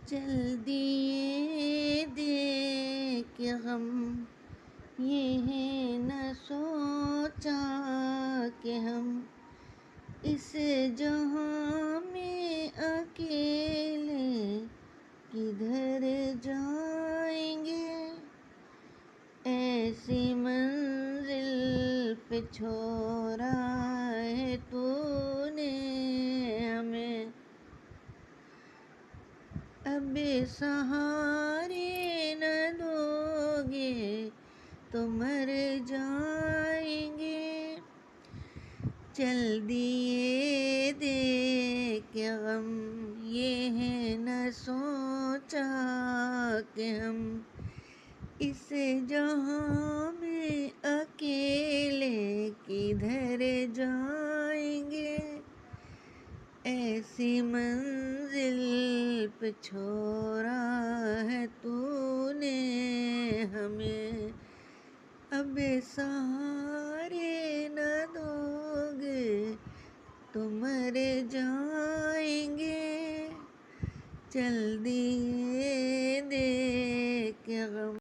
चल दिए देख गम, ये है न सोचा कि हम इस जहां में अकेले किधर जाएंगे। ऐसी मंजिल पे छोड़ा है तूने हमें, अब सहारे न दोगे तो मर जाएंगे। चल दिए देख गम, ये है न सोचा कि हम इस जहां में अकेले किधर जाएंगे। ऐसी मंजिल पे छोड़ा है तूने हमें, अब सहारे न दोगे तो मर जाएंगे। चल दिए देख गम।